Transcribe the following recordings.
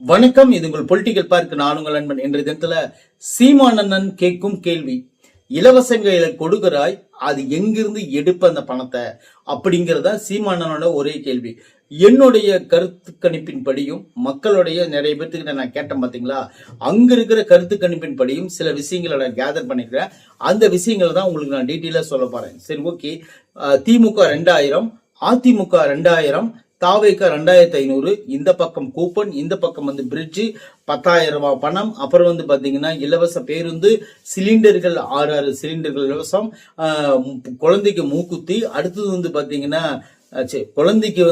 வணக்கம். இது உங்கள் பொலிட்டிக்கல் பார்க். நான் உங்கள் நண்பன். இன்றைய தினத்துல சீமானண்ணன் கேட்கும் கேள்வி, இலவசங்களை கொடுக்கிறாய், அது எங்கிருந்து எடுப்ப அந்த பணத்தை அப்படிங்கறத சீமானனோட ஒரே கேள்வி. என்னுடைய கருத்து கணிப்பின் படியும் மக்களுடைய நிறைய பேர்த்துக்கிட்ட நான் கேட்டேன் பாத்தீங்களா, அங்க இருக்கிற கருத்து கணிப்பின் படியும் சில விஷயங்களை நான் கேதர் பண்ணிக்கிறேன். அந்த விஷயங்களை தான் உங்களுக்கு நான் டீட்டெயிலா சொல்ல போறேன். சரி, ஓகே. திமுக 2000, அதிமுக 2000, தாவேக்கா 2500, இந்த பக்கம் கூப்பன், இந்த பக்கம் வந்து பிரிட்ஜ் 10,000 ரூபாய் பணம். அப்புறம் பாத்தீங்கன்னா இலவச பேருந்து, சிலிண்டர்கள் 6 சிலிண்டர்கள் இலவசம், குழந்தைக்கு மூக்குத்தி, அடுத்தது பாத்தீங்கன்னா குழந்தைக்கு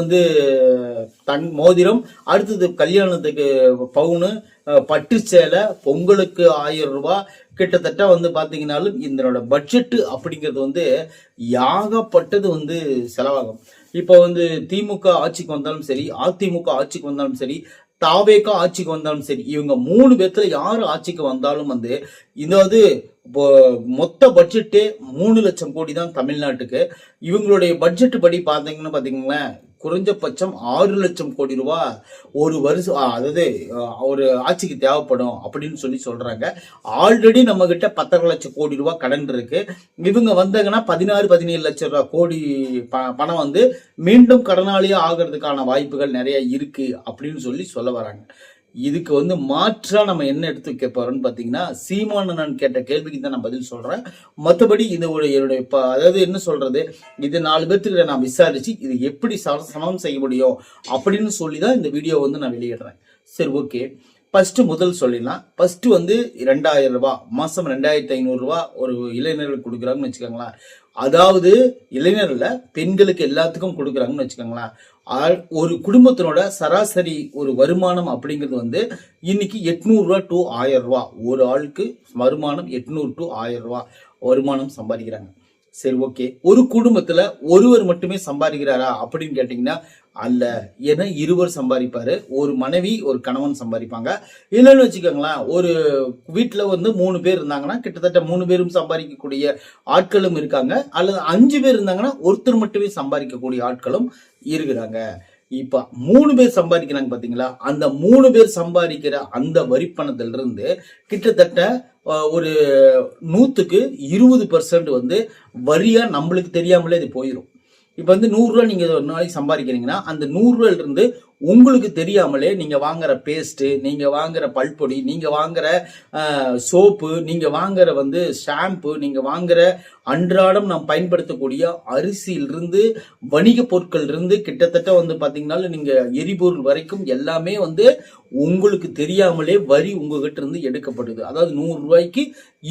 மோதிரம், அடுத்தது கல்யாணத்துக்கு பவுனு, பட்டு சேலை, பொங்கலுக்கு 1000 ரூபாய். கிட்டத்தட்ட பாத்தீங்கன்னாலும் இதனோட பட்ஜெட் அப்படிங்கிறது யாகப்பட்டது செலவாகும். இப்ப திமுக ஆட்சிக்கு வந்தாலும் சரி, அதிமுக ஆட்சிக்கு வந்தாலும் சரி, தாவேக்கா ஆட்சிக்கு வந்தாலும் சரி, இவங்க 3 பேர்த்துல யாரு ஆட்சிக்கு வந்தாலும் இப்போ மொத்த பட்ஜெட்டே 3 லட்சம் கோடி தான் தமிழ்நாட்டுக்கு. இவங்களுடைய பட்ஜெட் படி பாத்தீங்களேன், குறைஞ்சபட்சம் 6 லட்சம் கோடி ரூபாய் ஒரு வருஷம், அதாவது ஒரு ஆட்சிக்கு தேவைப்படும் அப்படின்னு சொல்றாங்க. ஆல்ரெடி நம்ம கிட்ட 10 லட்சம் கோடி ரூபாய் கடன் இருக்கு. இவங்க வந்தாங்கன்னா 16-17 லட்சம் ரூபாய் கோடி பணம் மீண்டும் கடனாளியா ஆகிறதுக்கான வாய்ப்புகள் நிறைய இருக்கு அப்படின்னு சொல்ல வராங்க. இதுக்கு மாற்றா நம்ம என்ன எடுத்து வைக்க போறோம்னு பாத்தீங்கன்னா, சீமானண்ணன் கேட்ட கேள்விக்கு தான் நான் பதில் சொல்றேன். மற்றபடி என்னுடைய அதாவது என்ன சொல்றது, இது 4 பேர்த்துக்கிட்ட நான் விசாரிச்சு இது எப்படி சமம் செய்ய முடியும் அப்படின்னு சொல்லிதான் இந்த வீடியோ நான் வெளியிடுறேன். சரி, ஓகே. முதல் சொல்லிடலாம். 2000 ரூபாய் மாசம் 2500 ரூபாய் ஒரு இளைஞர்களுக்கு கொடுக்குறாங்கன்னு வச்சுக்கோங்களேன். அதாவது இளைஞர்ல பெண்களுக்கு எல்லாத்துக்கும் கொடுக்குறாங்கன்னு வச்சுக்கோங்களேன். ஒரு குடும்பத்தினோட சராசரி ஒரு வருமானம் அப்படிங்கிறது இன்னைக்கு 800 ரூபாய் டு 1000 ரூபாய். ஒரு ஆளுக்கு வருமானம் 800 டு 1000 ரூபாய் வருமானம் சம்பாதிக்கிறாங்க. சரி, ஓகே. ஒரு குடும்பத்துல ஒருவர் மட்டுமே சம்பாதிக்கிறாரா அப்படின்னு கேட்டீங்கன்னா அல்ல. ஏன்னா இருவர் சம்பாதிப்பாரு. ஒரு மனைவி ஒரு கணவன் சம்பாதிப்பாங்க. இல்லைன்னு வச்சுக்கோங்களேன், ஒரு வீட்டுல 3 பேர் இருந்தாங்கன்னா கிட்டத்தட்ட 3 பேரும் சம்பாதிக்கக்கூடிய ஆட்களும் இருக்காங்க. அல்லது 5 பேர் இருந்தாங்கன்னா ஒருத்தர் மட்டுமே சம்பாதிக்கக்கூடிய ஆட்களும் இருக்கிறாங்க. இப்ப 3 பேர் சம்பாதிக்கிறாங்க பாத்தீங்களா, அந்த 3 பேர் சம்பாதிக்கிற அந்த வரி பணத்துல இருந்து கிட்டத்தட்ட ஒரு 100க்கு 20% வரியா நம்மளுக்கு தெரியாமலே இது போயிடும். இப்ப 100 ரூபாய் நீங்க ஒரு நாளைக்கு சம்பாதிக்கிறீங்கன்னா அந்த 100 ரூபாயில இருந்து உங்களுக்கு தெரியாமலே நீங்க வாங்குற பேஸ்ட், நீங்க வாங்குற பல்பொடி, நீங்க வாங்குற சோப்பு, நீங்க வாங்குற ஷாம்பு, நீங்க வாங்குற அன்றாடம் நாம் பயன்படுத்தக்கூடிய அரிசியிலிருந்து வணிக பொருட்கள் இருந்து கிட்டத்தட்ட பாத்தீங்கன்னா நீங்க எரிபொருள் வரைக்கும் எல்லாமே உங்களுக்கு தெரியாமலே வரி உங்ககிட்ட இருந்து எடுக்கப்படுது. அதாவது 100 ரூபாய்க்கு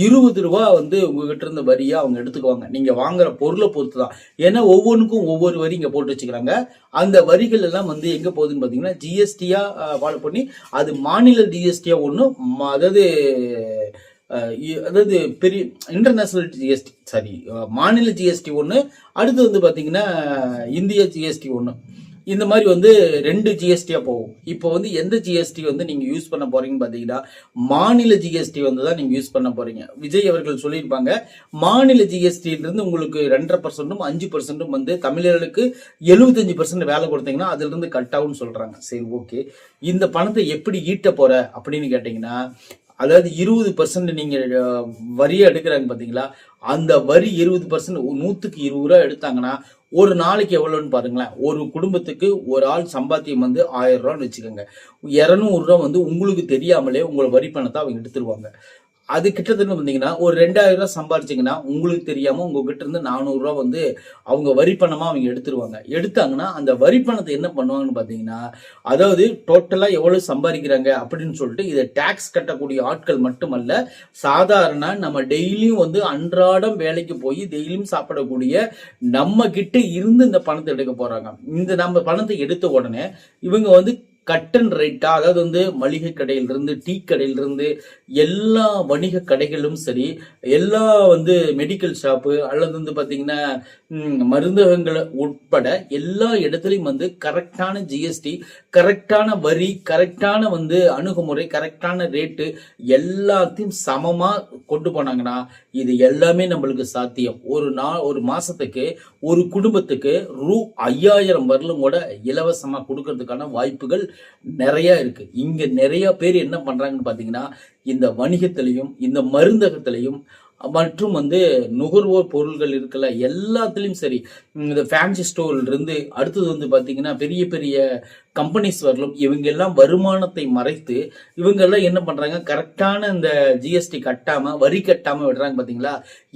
20 ரூபாய் உங்ககிட்ட இருந்து வரியா அவங்க எடுத்துக்குவாங்க. நீங்க வாங்குற பொருளை பொறுத்துதான். ஏன்னா ஒவ்வொன்றுக்கும் ஒவ்வொரு வரி இங்க போட்டு வச்சுக்கிறாங்க. அந்த வரிகள் எல்லாம் எங்க போகுதுன்னு பாத்தீங்கன்னா ஜிஎஸ்டியா ஃபாலோ பண்ணி, அது மாநில ஜிஎஸ்டியா ஒண்ணு, அதாவது பெரிய இன்டர்நேஷனல் ஜிஎஸ்டி, சாரி, மாநில ஜிஎஸ்டி ஒண்ணு, அடுத்து பாத்தீங்கன்னா இந்திய ஜிஎஸ்டி ஒண்ணு. இந்த மாதிரி 2 ஜிஎஸ்டியா போகும். இப்போ எந்த ஜிஎஸ்டி நீங்க யூஸ் பண்ண போறீங்கன்னு பாத்தீங்கன்னா மாநில ஜிஎஸ்டி தான் நீங்க யூஸ் பண்ண போறீங்க. விஜய் அவர்கள் சொல்லியிருப்பாங்க, மாநில ஜிஎஸ்டி இருந்து உங்களுக்கு 2.5%, 5% தமிழர்களுக்கு 75% வேலை கொடுத்தீங்கன்னா அதுல இருந்து கட் ஆகும்னு சொல்றாங்க. சரி, ஓகே. இந்த பணத்தை எப்படி ஈட்ட போற அப்படின்னு கேட்டீங்கன்னா, அதாவது 20% நீங்க வரியை எடுக்கிறாங்க பாத்தீங்களா, அந்த வரி 20%, 100க்கு 20 ரூபாய் எடுத்தாங்கன்னா ஒரு நாளைக்கு எவ்வளவுன்னு பாருங்களேன். ஒரு குடும்பத்துக்கு ஒரு ஆள் சம்பாத்தியம் 1000 ரூபான்னு வச்சுக்கோங்க. 200 ரூபாய் உங்களுக்கு தெரியாமலே உங்களை வரி பணத்தை அவங்க எடுத்துருவாங்க. அது கிட்டத்தட்ட வந்தீங்கன்னா ஒரு 2000 ரூபாய் சம்பாரிச்சிங்கன்னா உங்களுக்கு தெரியாம உங்ககிட்ட இருந்து 400 ரூபாய் அவங்க வரி பணமா அவங்க எடுத்துருவாங்க. எடுத்தாங்கன்னா அந்த வரி பணத்தை என்ன பண்ணுவாங்கன்னு பாத்தீங்கன்னா, அதாவது டோட்டலா எவ்வளவு சம்பாதிக்கிறாங்க அப்படின்னு சொல்லிட்டு இதை டாக்ஸ் கட்டக்கூடிய ஆட்கள் மட்டுமல்ல, சாதாரண நம்ம டெய்லியும் அன்றாடம் வேலைக்கு போய் டெய்லியும் சாப்பிடக்கூடிய நம்ம கிட்ட இருந்து இந்த பணத்தை எடுக்க போறாங்க. இந்த நம்ம பணத்தை எடுத்த உடனே இவங்க கட் அண்ட் ரைட்டா, அதாவது மளிகை கடையிலிருந்து டீ கடையிலிருந்து எல்லா வணிக கடைகளும் சரி, எல்லா மெடிக்கல் ஷாப்பு அல்லது பாத்தீங்கன்னா மருந்தகங்களை உட்பட எல்லா இடத்துலயும் கரெக்டான ஜிஎஸ்டி, கரெக்டான வரி, கரெக்டான அணுகுமுறை, கரெக்டான ரேட்டு எல்லாத்தையும் சமமா கொண்டு போனாங்கன்னா இது எல்லாமே நம்மளுக்கு சாத்தியம். ஒரு மாசத்துக்கு ஒரு குடும்பத்துக்கு ரூ. 5000 வரலும் கூட இலவசமா கொடுக்கறதுக்கான வாய்ப்புகள் நிறைய இருக்கு. இங்க நிறைய பேர் என்ன பண்றாங்கன்னு பாத்தீங்கன்னா, இந்த வணிகத்திலையும் இந்த மருந்தகத்திலையும் மற்றும் நுகர்வோர் பொருள்கள் இருக்குல்ல, எல்லாத்துலயும் சரி, இந்த ஃபேன்சி ஸ்டோர்ல இருந்து அடுத்தது பாத்தீங்கன்னா பெரிய பெரிய கம்பெனிஸ் வரலும், இவங்க எல்லாம் வருமானத்தை மறைத்து இவங்க எல்லாம் என்ன பண்றாங்க, கரெக்டான இந்த ஜிஎஸ்டி கட்டாம வரி கட்டாம விடுறாங்க பாத்தீங்களா.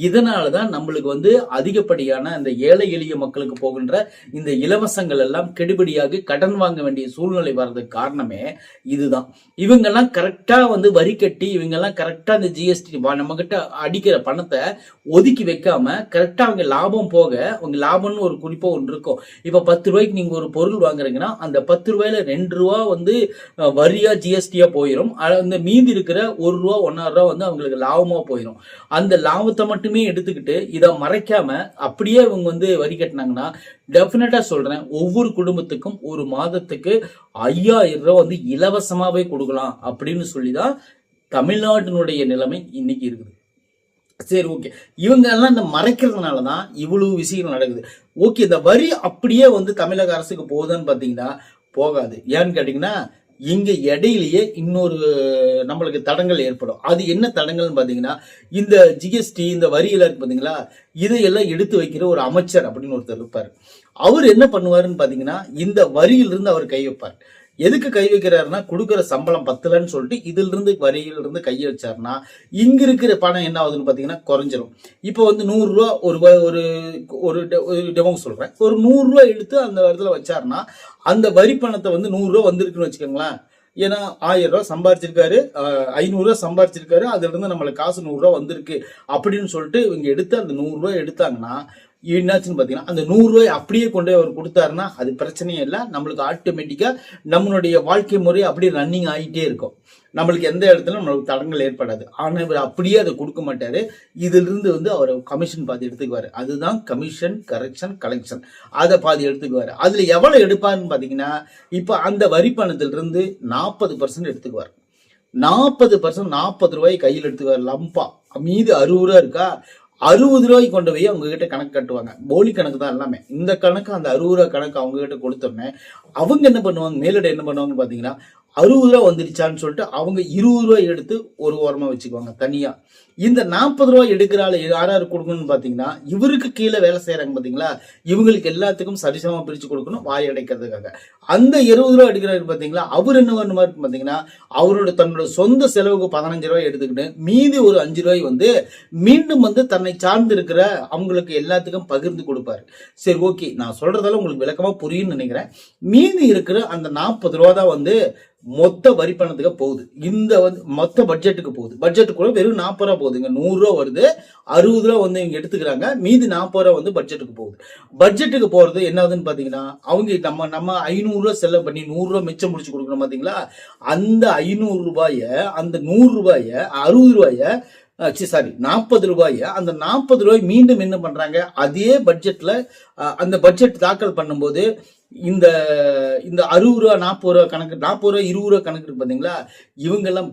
இதனாலதான் நம்மளுக்கு அதிகப்படியான இந்த ஏழை எளிய மக்களுக்கு போகின்ற இந்த இலவசங்கள் எல்லாம் கெடுபடியாகி கடன் வாங்க வேண்டிய சூழ்நிலை வர்றதுக்கு காரணமே இதுதான். இவங்க எல்லாம் கரெக்டா வரி கட்டி இவங்க எல்லாம் கரெக்டா இந்த ஜிஎஸ்டி நம்ம கிட்ட அடிக்கிற பணத்தை ஒதுக்கி வைக்காம கரெக்டா அவங்க லாபம் போக, அவங்க லாபம்னு ஒரு குறிப்பா ஒன்று இருக்கும். இப்ப 10 ரூபாய்க்கு நீங்க ஒரு பொருள் வாங்குறீங்கன்னா அந்த 10 ரூபாயில 2 ரூபா வரியா ஜிஎஸ்டியா போயிடும். அந்த மீதி இருக்கிற 1 ரூபா 1.5 ரூபா அவங்களுக்கு லாபமா போயிடும். அந்த லாபத்தை மட்டுமே எடுத்துக்கிட்டு இதை மறைக்காம அப்படியே இவங்க வரி கட்டினாங்கன்னா, டெஃபினட்டா சொல்றேன், ஒவ்வொரு குடும்பத்துக்கும் ஒரு மாதத்துக்கு 5000 ரூபாய் இலவசமாவே கொடுக்கலாம் அப்படின்னு சொல்லிதான் தமிழ்நாட்டினுடைய நிலைமை இன்னைக்கு இருக்குது. சரி, ஓகே. இவங்க எல்லாம் இந்த மறைக்கிறதுனாலதான் இவ்வளவு விஷயங்கள் நடக்குது. ஓகே, இந்த வரி அப்படியே தமிழக அரசுக்கு போகுதுன்னு பாத்தீங்கன்னா போகாது. ஏன்னு கேட்டீங்கன்னா, இங்க இடையிலேயே இன்னொரு நம்மளுக்கு தடங்கள் ஏற்படும். அது என்ன தடங்கள்னு பாத்தீங்கன்னா, இந்த ஜிஎஸ்டி இந்த வரியில இருக்கு பாத்தீங்களா, இதையெல்லாம் எடுத்து வைக்கிற ஒரு அமைச்சர் அப்படின்னு ஒருத்தர் இருப்பாரு. அவர் என்ன பண்ணுவாருன்னு பாத்தீங்கன்னா, இந்த வரியிலிருந்து அவர் கை வைப்பார். எதுக்கு கை வைக்கிறாருன்னா, கொடுக்குற சம்பளம் பத்தலன்னு சொல்லிட்டு இதுல இருந்து வரியில இருந்து கையை வச்சாருன்னா இங்க இருக்கிற பணம் என்ன ஆகுதுன்னு பாத்தீங்கன்னா குறைஞ்சிரும். இப்போ 100 ரூபா ஒரு டெமோ சொல்றேன், ஒரு 100 ரூபாய் எடுத்து அந்த இடத்துல வச்சாருன்னா அந்த வரி பணத்தை 100 ரூபா வந்திருக்குன்னு வச்சுக்கோங்களேன். ஏன்னா 1000 ரூபாய் சம்பாரிச்சிருக்காரு, 500 ரூபாய் சம்பாரிச்சிருக்காரு, அதுல இருந்து நம்மளுக்கு காசு 100 ரூபாய் வந்திருக்கு அப்படின்னு சொல்லிட்டு இவங்க எடுத்து அந்த 100 ரூபாய் எடுத்தாங்கன்னா என்னாச்சுன்னு பாத்தீங்கன்னா, அந்த 100 ரூபாய் அப்படியே கொண்டு அவர் கொடுத்தாருன்னா அது பிரச்சனையே இல்லை. நம்மளுக்கு ஆட்டோமேட்டிக்கா நம்மளுடைய வாழ்க்கை முறை அப்படியே ரன்னிங் ஆகிட்டே இருக்கும். நம்மளுக்கு எந்த இடத்துல நம்மளுக்கு தடங்கள் ஏற்படாது. ஆனா இவர் அப்படியே அதை கொடுக்க மாட்டாரு. இதுல இருந்து அவர் கமிஷன் பாதி எடுத்துக்குவாரு. அதுதான் கமிஷன், கலெக்ஷன். அதை பாதி எடுத்துக்குவாரு. அதுல எவ்வளவு எடுப்பாருன்னு பாத்தீங்கன்னா, இப்ப அந்த வரி பணத்துல இருந்து 40% எடுத்துக்குவார். 40% 40 ரூபாய் கையில் எடுத்துக்குவார் லம்பா. மீது 60 ரூபா இருக்கா, 60 ரூபாய்க்கு கொண்டு போய் அவங்க கிட்ட கணக்கு கட்டுவாங்க. போலி கணக்கு தான் எல்லாமே. இந்த கணக்கு அந்த 60 ரூபா கணக்கு அவங்க கிட்ட கொடுத்தோன்னே அவங்க என்ன பண்ணுவாங்க, மேலிட என்ன பண்ணுவாங்கன்னு பாத்தீங்கன்னா, 60 ரூபா வந்துருச்சான்னு சொல்லிட்டு அவங்க 20 ரூபாய் எடுத்து ஒரு ஓரமா வச்சுக்குவாங்க தனியா. இந்த 40 ரூபாய் எடுக்கிற ஆளு யாராரு கொடுக்கணும்னு பாத்தீங்கன்னா, இவருக்கு கீழே வேலை செய்யறாங்க பாத்தீங்களா, இவங்களுக்கு எல்லாத்துக்கும் சரிசமமா பிரிச்சு கொடுக்கணும் வாய் அடைக்கிறதுக்காக. அந்த 20 ரூபாய் எடுக்கிறாரு பாத்தீங்களா, அவர் என்ன பண்ணுமா இருக்கு பாத்தீங்கன்னா, தன்னோட சொந்த செலவுக்கு 15 ரூபாய் எடுத்துக்கிட்டு மீதி ஒரு 5 ரூபாய் மீண்டும் தன்னை சார்ந்து இருக்கிற அவங்களுக்கு எல்லாத்துக்கும் பகிர்ந்து கொடுப்பாரு. சரி, ஓகே, நான் சொல்றதால உங்களுக்கு விளக்கமா புரியும்னு நினைக்கிறேன். மீதி இருக்கிற அந்த 40 ரூபா தான் மொத்த வரி பணத்துக்கு போகுது. இந்த மொத்த பட்ஜெட்டுக்கு போகுது. பட்ஜெட்டுக்குள்ள வெறும் 40 ரூபா போகுதுங்க. 100 ரூபா வருது, 60 ரூபா இவங்க எடுத்துக்கிறாங்க, மீதி 40 ரூபா பட்ஜெட்டுக்கு போகுது. பட்ஜெட்டுக்கு போறது என்ன ஆகுதுன்னு பாத்தீங்கன்னா, அவங்க நம்ம 500 ரூபா செலவு பண்ணி 100 ரூபா மிச்சம் முடிச்சு கொடுக்கணும் பாத்தீங்களா, அந்த 500 ரூபாய அந்த 100 ரூபாய 60 ரூபாய 40 ரூபாய், அந்த 40 ரூபாய் மீண்டும் என்ன பண்றாங்க, அதே பட்ஜெட்ல அந்த பட்ஜெட் தாக்கல் பண்ணும்போது இந்த 60 ரூபா 40 ரூபா கணக்கு, 40 ரூபா 20 ரூபா கணக்கு இருக்கு பாத்தீங்களா, இவங்க எல்லாம்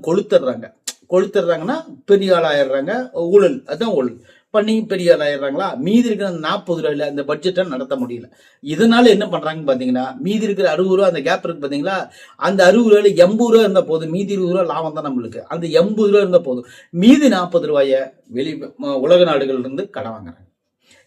கொளுத்துறாங்கன்னா பெரிய ஆள் ஆயிடுறாங்க. ஊழல், அதான் ஊழல் பண்ணி பெரிய ஆள் ஆயிடுறாங்களா. மீதி இருக்கிற 40 ரூபாயில அந்த பட்ஜெட்டை நடத்த முடியல. இதனால என்ன பண்றாங்க பாத்தீங்கன்னா, மீதி இருக்கிற 60 ரூபா அந்த கேப் இருக்கு பாத்தீங்களா, அந்த 60 ரூபாயில 80 ரூபா இருந்தா போதும், மீதி 20 ரூபா லாபம் தான் நம்மளுக்கு. அந்த 80 ரூபா இருந்தா போதும், மீதி 40 ரூபாய உலக நாடுகள்ல இருந்து கடன் வாங்குறாங்க.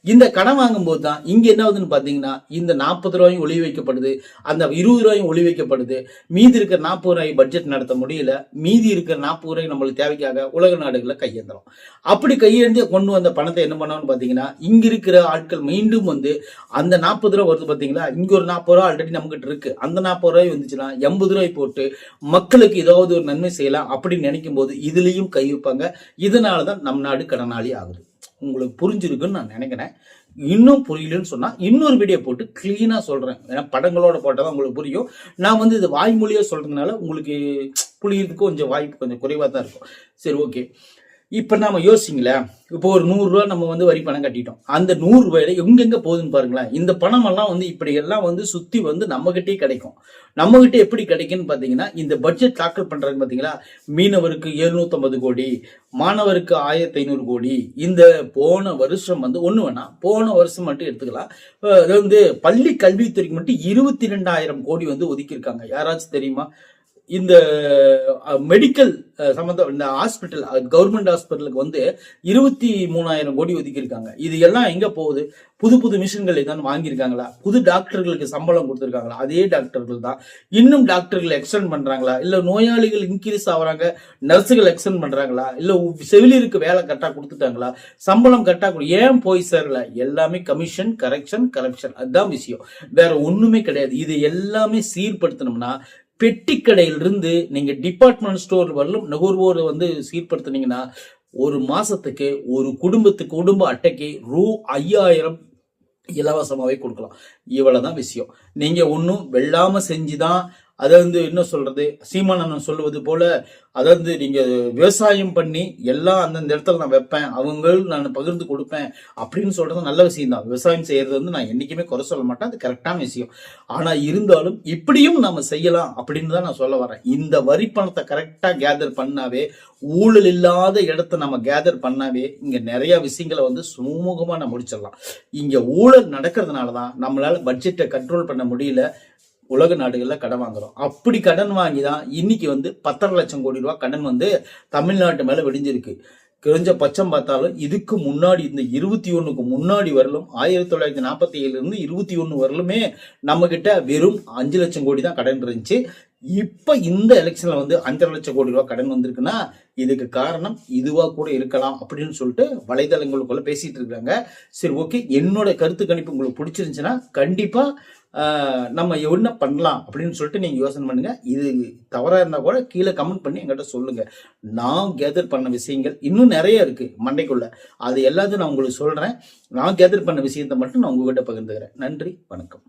இந்த கடன் வாங்கும் போது தான் இங்க என்ன ஆகுதுன்னு பாத்தீங்கன்னா, இந்த 40 ரூபாயும் ஒளி வைக்கப்படுது, அந்த 20 ரூபாயும் ஒளி வைக்கப்படுது. மீதி இருக்கிற 40 ரூபாய் பட்ஜெட் நடத்த முடியல. மீதி இருக்கிற 40 ரூபாய் நம்மளுக்கு தேவைக்காக உலக நாடுகளை கையேந்தலாம். அப்படி கையேந்தி கொண்டு வந்த பணத்தை என்ன பண்ணணும்னு பாத்தீங்கன்னா, இங்க இருக்கிற ஆட்கள் மீண்டும் அந்த 40 ரூபாய் வருது பாத்தீங்களா, இங்க ஒரு 40 ரூபாய் ஆல்ரெடி நமக்கிட்ட இருக்கு, அந்த 40 ரூபாய் வந்துச்சுன்னா 80 ரூபாய் போட்டு மக்களுக்கு ஏதாவது ஒரு நன்மை செய்யலாம் அப்படின்னு நினைக்கும் போது இதுலயும் கை வைப்பாங்க. இதனாலதான் நம் நாடு கடனாளி ஆகுது. உங்களுக்கு புரிஞ்சிருக்குன்னு நான் நினைக்கிறேன். இன்னும் புரியலன்னு சொன்னா இன்னொரு வீடியோ போட்டு கிளீனா சொல்றேன். ஏன்னா படங்களோட போட்டாதான் உங்களுக்கு புரியும். நான் இது வாய்மொழியா சொல்றதுனால உங்களுக்கு புரியுறதுக்கு கொஞ்சம் வாய்ப்பு கொஞ்சம் குறைவா தான் இருக்கும். சரி, ஓகே. இப்ப நாம யோசிங்களேன், இப்போ ஒரு 100 ரூபாய் நம்ம வந்து வரி பணம் கட்டிட்டோம். அந்த 100 ரூபாயில எங்கெங்க போகுதுன்னு பாருங்களேன். இந்த பணம் எல்லாம் வந்து இப்படி எல்லாம் வந்து சுத்தி வந்து நம்ம கிட்டே கிடைக்கும். நம்ம கிட்ட எப்படி கிடைக்குன்னு பாத்தீங்கன்னா, இந்த பட்ஜெட் தாக்கல் பண்றாங்க பாத்தீங்களா, மீனவருக்கு 750 கோடி, மாணவருக்கு 1500 கோடி. இந்த போன வருஷம் வந்து ஒண்ணு வேணாம், போன வருஷம் மட்டும் எடுத்துக்கலாம். அது வந்து பள்ளி கல்வித்துறைக்கு மட்டும் 22,000 கோடி வந்து ஒதுக்கி இருக்காங்க. யாராச்சும் தெரியுமா? இந்த மெடிக்கல் சம்பந்தம் இந்த ஹாஸ்பிட்டல் கவர்மெண்ட் ஹாஸ்பிட்டலுக்கு வந்து 23,000 கோடி ஒதுக்கி இருக்காங்க. இது எல்லாம் எங்க போகுது? புது புது மிஷின்கள் ஏதாவது வாங்கியிருக்காங்களா? புது டாக்டர்களுக்கு சம்பளம் கொடுத்துருக்காங்களா? அதே டாக்டர்கள் தான். இன்னும் டாக்டர்கள் எக்ஸ்டெண்ட் பண்றாங்களா? இல்ல நோயாளிகள் இன்க்ரீஸ் ஆகுறாங்க, நர்ஸுகள் எக்ஸ்டெண்ட் பண்றாங்களா? இல்ல செவிலியருக்கு வேலை கரெக்டா கொடுத்துட்டாங்களா? சம்பளம் கரெக்டா ஏன் போய் சேரல? எல்லாமே கமிஷன், கரப்ஷன். அதுதான் விஷயம், வேற ஒண்ணுமே கிடையாது. இது எல்லாமே சீர்படுத்தணும்னா பெட்டி கடையிலிருந்து நீங்க டிபார்ட்மெண்ட் ஸ்டோர் வரலும் நுகர்வோர் வந்து சீர்படுத்தினீங்கன்னா ஒரு மாசத்துக்கு ஒரு குடும்ப அட்டைக்கு ரூ. 5,000 இலவசமாவே கொடுக்கலாம். இவ்வளவுதான் விஷயம். நீங்க ஒன்னும் வெள்ளாம செஞ்சுதான் அதை வந்து என்ன சொல்றது, சீமானன் சொல்லுவது போல, அதாவது நீங்க விவசாயம் பண்ணி எல்லாம் அந்தந்த இடத்துல நான் வைப்பேன், அவங்களுக்கு நான் பகிர்ந்து கொடுப்பேன் அப்படின்னு சொல்றது நல்ல விஷயம் தான். விவசாயம் செய்யறது வந்து நான் என்னைக்குமே குறை சொல்ல மாட்டேன், அது கரெக்டான விஷயம். ஆனா இருந்தாலும் இப்படியும் நம்ம செய்யலாம் அப்படின்னு தான் நான் சொல்ல வரேன். இந்த வரி பணத்தை கரெக்டா கேதர் பண்ணாவே, ஊழல் இல்லாத இடத்தை நம்ம கேதர் பண்ணாவே இங்க நிறைய விஷயங்களை வந்து சுமூகமா நம்ம முடிச்சிடலாம். இங்க ஊழல் நடக்கிறதுனாலதான் நம்மளால பட்ஜெட்டை கண்ட்ரோல் பண்ண முடியல. உலக நாடுகள்ல கடன் வாங்குறோம். அப்படி கடன் வாங்கி தான் இன்னைக்கு வந்து 10.5 லட்சம் கோடி ரூபாய் கடன் வந்து தமிழ்நாட்டு மேல வெடிஞ்சிருக்கு. குறைஞ்ச பட்சம் பார்த்தாலும் இதுக்கு முன்னாடி இந்த 21க்கு முன்னாடி வரலும் 1947 இருந்து 21 வரலுமே நம்ம கிட்ட வெறும் 5 லட்சம் கோடி தான் கடன் இருந்துச்சு. இப்ப இந்த எலெக்ஷன்ல வந்து 5.5 லட்சம் கோடி ரூபாய் கடன் வந்திருக்குன்னா இதுக்கு காரணம் இதுவா கூட இருக்கலாம் அப்படின்னு சொல்லிட்டு வலைதளங்களுக்குள்ள பேசிட்டு இருக்காங்க. சரி, ஓகே, என்னோட கருத்து கணிப்பு உங்களுக்கு பிடிச்சிருந்துச்சுன்னா கண்டிப்பா நம்ம என்ன பண்ணலாம் அப்படின்னு சொல்லிட்டு நீங்க யோசனை பண்ணுங்க. இது தவறா இருந்தா கூட கீழே கமெண்ட் பண்ணி என்கிட்ட சொல்லுங்க. நான் கேதர் பண்ண விஷயங்கள் இன்னும் நிறைய இருக்கு மண்டைக்குள்ள, அது எல்லாத்தையும் நான் உங்களுக்கு சொல்றேன். நான் கேதர் பண்ண விஷயத்தை மட்டும் நான் உங்ககிட்ட பகிர்ந்துக்கிறேன். நன்றி, வணக்கம்.